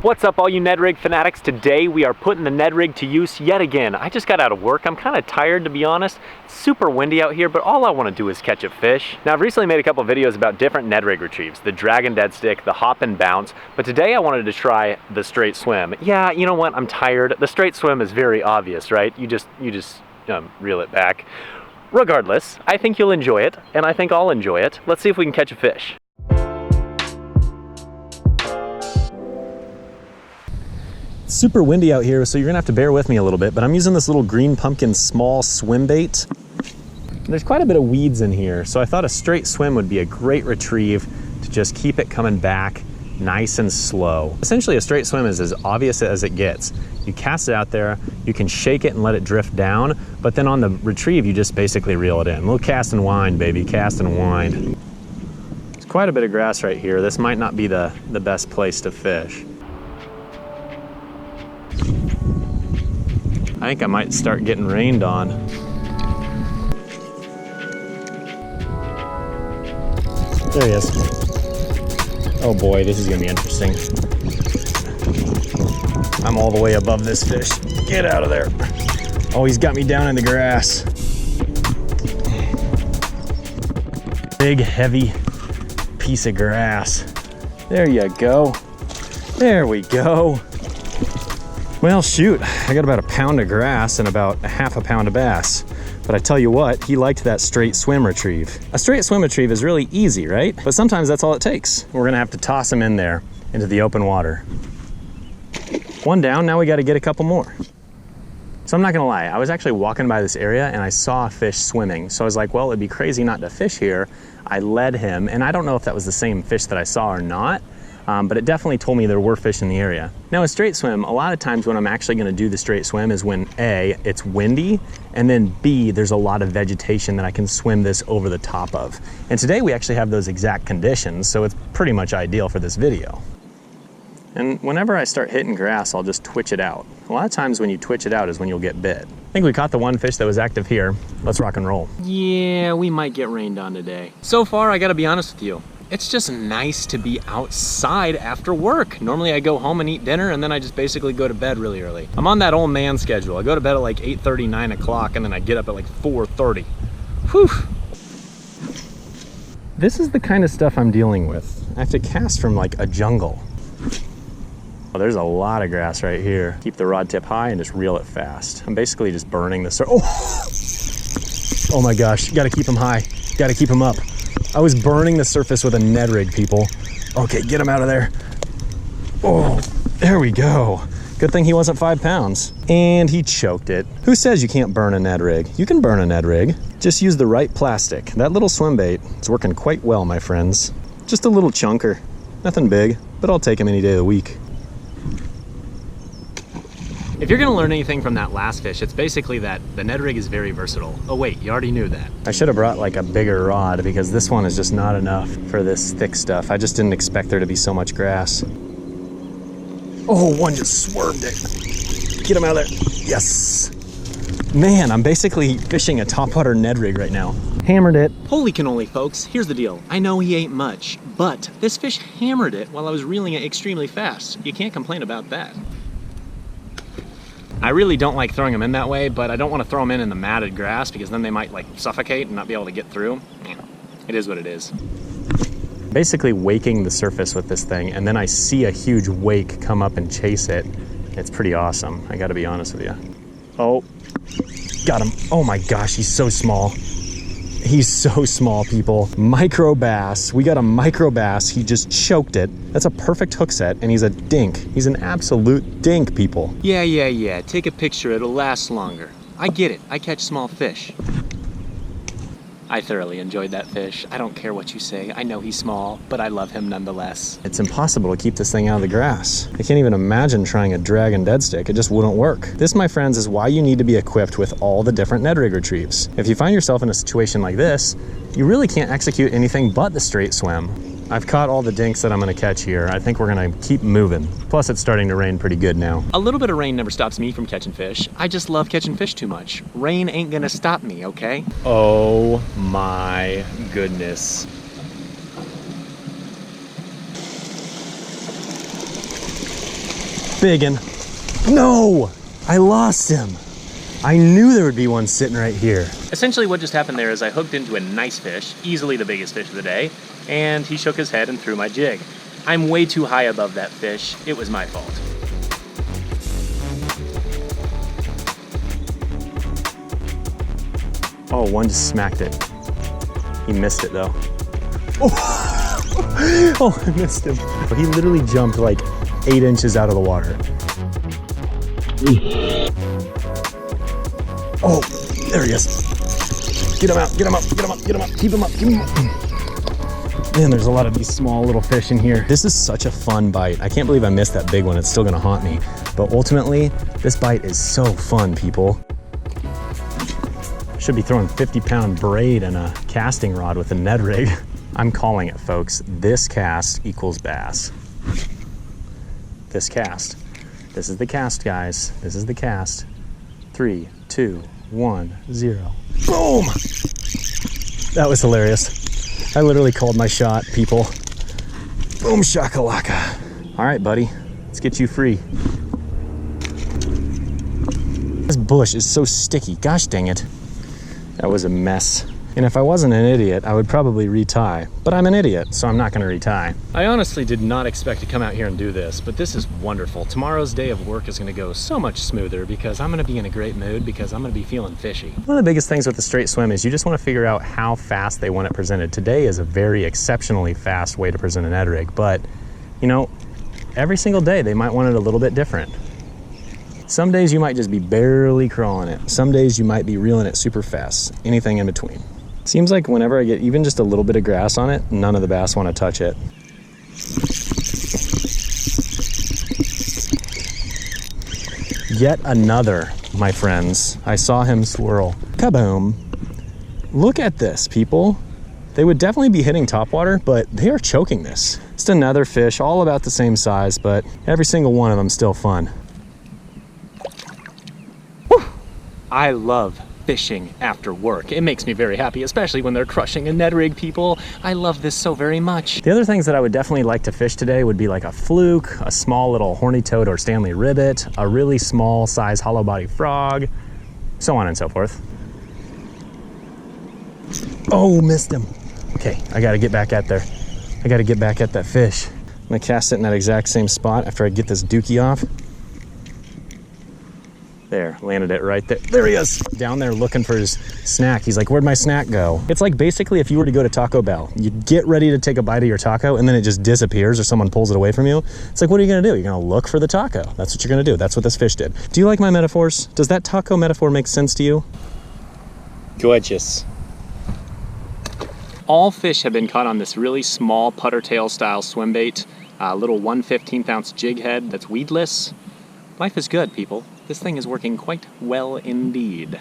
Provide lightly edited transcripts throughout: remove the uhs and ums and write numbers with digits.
What's up, all you Ned Rig fanatics? Today we are putting the Ned Rig to use yet again. I just got out of work. I'm kind of tired, to be honest. It's super windy out here, but all I want to do is catch a fish. Now, I've recently made a couple videos about different Ned Rig retrieves, the drag and dead stick, the hop and bounce, but today I wanted to try the straight swim. Yeah, you know what? I'm tired. The straight swim is very obvious, right? You just reel it back. Regardless, I think you'll enjoy it, and I think I'll enjoy it. Let's see if we can catch a fish. It's super windy out here, so you're gonna have to bear with me a little bit, but I'm using this little green pumpkin small swim bait. There's quite a bit of weeds in here, so I thought a straight swim would be a great retrieve to just keep it coming back nice and slow. Essentially, a straight swim is as obvious as it gets. You cast it out there, you can shake it and let it drift down, but then on the retrieve, you just basically reel it in. A little cast and wind, baby, cast and wind. There's quite a bit of grass right here. This might not be the best place to fish. I think I might start getting rained on. There he is. Oh boy, this is gonna be interesting. I'm all the way above this fish. Get out of there. Oh, he's got me down in the grass. Big, heavy piece of grass. There you go. There we go. Well, shoot, I got about a pound of grass and about a half a pound of bass. But I tell you what, he liked that straight swim retrieve. A straight swim retrieve is really easy, right? But sometimes that's all it takes. We're gonna have to toss him in there into the open water. One down, now we gotta get a couple more. So I'm not gonna lie, I was actually walking by this area and I saw a fish swimming. So I was like, well, it'd be crazy not to fish here. I led him, and I don't know if that was the same fish that I saw or not, but it definitely told me there were fish in the area. Now, a straight swim, a lot of times when I'm actually gonna do the straight swim is when A, it's windy, and then B, there's a lot of vegetation that I can swim this over the top of. And today we actually have those exact conditions, so it's pretty much ideal for this video. And whenever I start hitting grass, I'll just twitch it out. A lot of times when you twitch it out is when you'll get bit. I think we caught the one fish that was active here. Let's rock and roll. Yeah, we might get rained on today. So far, I gotta be honest with you. It's just nice to be outside after work. Normally I go home and eat dinner and then I just basically go to bed really early. I'm on that old man schedule. I go to bed at like 8:30, 9 o'clock, and then I get up at like 4:30. Whew. This is the kind of stuff I'm dealing with. I have to cast from like a jungle. Oh, there's a lot of grass right here. Keep the rod tip high and just reel it fast. I'm basically just burning the surface. Oh my gosh, gotta keep him high. Gotta keep him up. I was burning the surface with a Ned Rig, people. Okay, get him out of there. Oh, there we go. Good thing he wasn't 5 pounds. And he choked it. Who says you can't burn a Ned Rig? You can burn a Ned Rig. Just use the right plastic. That little swim bait is working quite well, my friends. Just a little chunker. Nothing big, but I'll take him any day of the week. If you're gonna learn anything from that last fish, it's basically that the Ned Rig is very versatile. Oh wait, you already knew that. I should have brought like a bigger rod because this one is just not enough for this thick stuff. I just didn't expect there to be so much grass. Oh, one just swerved it. Get him out of there. Yes. Man, I'm basically fishing a topwater Ned Rig right now. Hammered it. Holy cannoli, folks. Here's the deal. I know he ain't much, but this fish hammered it while I was reeling it extremely fast. You can't complain about that. I really don't like throwing them in that way, but I don't want to throw them in the matted grass because then they might like suffocate and not be able to get through. It is what it is. Basically waking the surface with this thing, and then I see a huge wake come up and chase it. It's pretty awesome, I gotta be honest with you. Oh, got him. Oh my gosh, he's so small. He's so small, people. Micro bass. We got a micro bass. He just choked it. That's a perfect hook set, and he's a dink. He's an absolute dink, people. Yeah. Take a picture. It'll last longer. I get it. I catch small fish. I thoroughly enjoyed that fish. I don't care what you say. I know he's small, but I love him nonetheless. It's impossible to keep this thing out of the grass. I can't even imagine trying a drag and dead stick. It just wouldn't work. This, my friends, is why you need to be equipped with all the different Ned Rig retrieves. If you find yourself in a situation like this, you really can't execute anything but the straight swim. I've caught all the dinks that I'm gonna catch here. I think we're gonna keep moving. Plus, it's starting to rain pretty good now. A little bit of rain never stops me from catching fish. I just love catching fish too much. Rain ain't gonna stop me, okay? Oh my goodness. Biggin. No, I lost him. I knew there would be one sitting right here. Essentially what just happened there is I hooked into a nice fish, easily the biggest fish of the day, and he shook his head and threw my jig. I'm way too high above that fish. It was my fault. Oh, one just smacked it. He missed it though. Oh, oh, I missed him. He literally jumped like 8 inches out of the water. Oh, there he is. Get him out, get him up, get him up, get him up, keep him up, keep him up. Man, there's a lot of these small little fish in here. This is such a fun bite. I can't believe I missed that big one. It's still gonna haunt me. But ultimately, this bite is so fun, people. Should be throwing 50-pound braid and a casting rod with a Ned Rig. I'm calling it, folks. This cast equals bass. This cast. This is the cast, guys. This is the cast. 3, 2, 1, 0. Boom! That was hilarious. I literally called my shot, people. Boom shakalaka. All right, buddy, let's get you free. This bush is so sticky. Gosh dang it. That was a mess. And if I wasn't an idiot, I would probably retie. But I'm an idiot, so I'm not gonna retie. I honestly did not expect to come out here and do this, but this is wonderful. Tomorrow's day of work is gonna go so much smoother because I'm gonna be in a great mood because I'm gonna be feeling fishy. One of the biggest things with the straight swim is you just wanna figure out how fast they want it presented. Today is a very exceptionally fast way to present an Ned Rig, but you know, every single day they might want it a little bit different. Some days you might just be barely crawling it. Some days you might be reeling it super fast. Anything in between. Seems like whenever I get even just a little bit of grass on it, none of the bass want to touch it. Yet another, my friends. I saw him swirl. Kaboom. Look at this, people. They would definitely be hitting topwater, but they are choking this. Just another fish, all about the same size, but every single one of them still fun. I love fishing after work. It makes me very happy, especially when they're crushing a Ned Rig, people. I love this so very much. The other things that I would definitely like to fish today would be like a fluke, a small little horny toad or Stanley ribbit, a really small size hollow body frog, so on and so forth. Oh, missed him. Okay, I gotta get back out there. I gotta get back at that fish. I'm gonna cast it in that exact same spot after I get this dookie off. There, landed it right there. There he is. Down there looking for his snack. He's like, where'd my snack go? It's like basically if you were to go to Taco Bell, you get ready to take a bite of your taco and then it just disappears or someone pulls it away from you. It's like, what are you gonna do? You're gonna look for the taco. That's what you're gonna do. That's what this fish did. Do you like my metaphors? Does that taco metaphor make sense to you? Gorgeous. All fish have been caught on this really small putter tail style swim bait, a little 1/15 ounce jig head that's weedless. Life is good, people. This thing is working quite well indeed.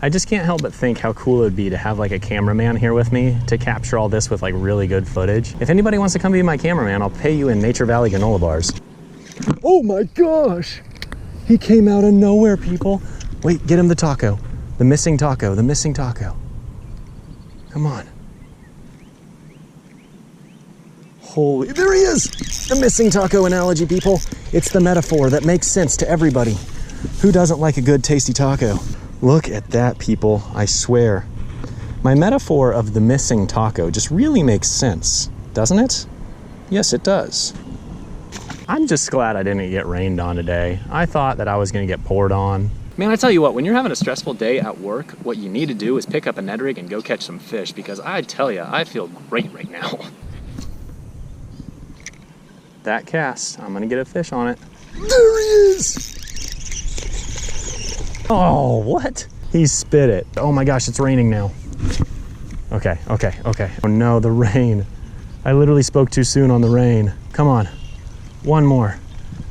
I just can't help but think how cool it would be to have like a cameraman here with me to capture all this with like really good footage. If anybody wants to come be my cameraman, I'll pay you in Nature Valley granola bars. Oh my gosh! He came out of nowhere, people. Wait, get him the taco. The missing taco, the missing taco. Come on. Holy, there he is! The missing taco analogy, people. It's the metaphor that makes sense to everybody. Who doesn't like a good tasty taco? Look at that, people, I swear. My metaphor of the missing taco just really makes sense, doesn't it? Yes, it does. I'm just glad I didn't get rained on today. I thought that I was gonna get poured on. Man, I tell you what, when you're having a stressful day at work, what you need to do is pick up a Ned Rig and go catch some fish, because I tell you, I feel great right now. That cast, I'm gonna get a fish on it. There he is! Oh, what? He spit it. Oh my gosh, it's raining now. Okay. Oh no, the rain. I literally spoke too soon on the rain. Come on, one more.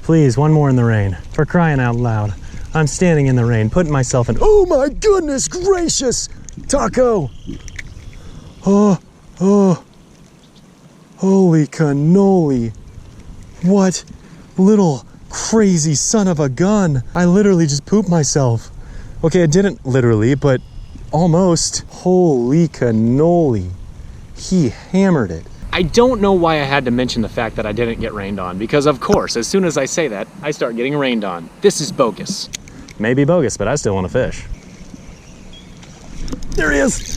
Please, one more in the rain. For crying out loud. I'm standing in the rain, putting myself in, oh my goodness gracious! Taco! Oh, holy cannoli. What little crazy son of a gun. I literally just pooped myself. Okay, I didn't literally, but almost. Holy cannoli. He hammered it. I don't know why I had to mention the fact that I didn't get rained on, because of course, as soon as I say that, I start getting rained on. This is bogus. Maybe bogus, but I still want to fish. There he is.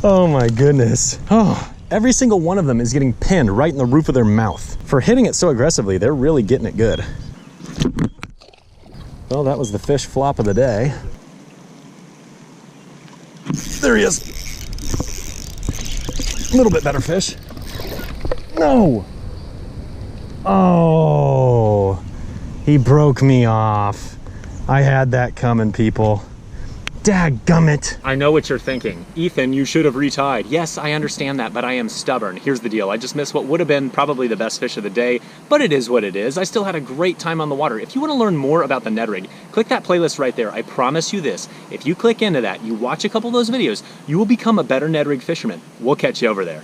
Oh my goodness. Oh, every single one of them is getting pinned right in the roof of their mouth. For hitting it so aggressively, they're really getting it good. Well, that was the fish flop of the day. There he is. A little bit better fish. No. Oh, he broke me off. I had that coming, people. Dadgummit. I know what you're thinking. Ethan, you should have retied. Yes, I understand that, but I am stubborn. Here's the deal. I just missed what would have been probably the best fish of the day, but it is what it is. I still had a great time on the water. If you want to learn more about the Ned Rig, click that playlist right there. I promise you this. If you click into that, you watch a couple of those videos, you will become a better Ned Rig fisherman. We'll catch you over there.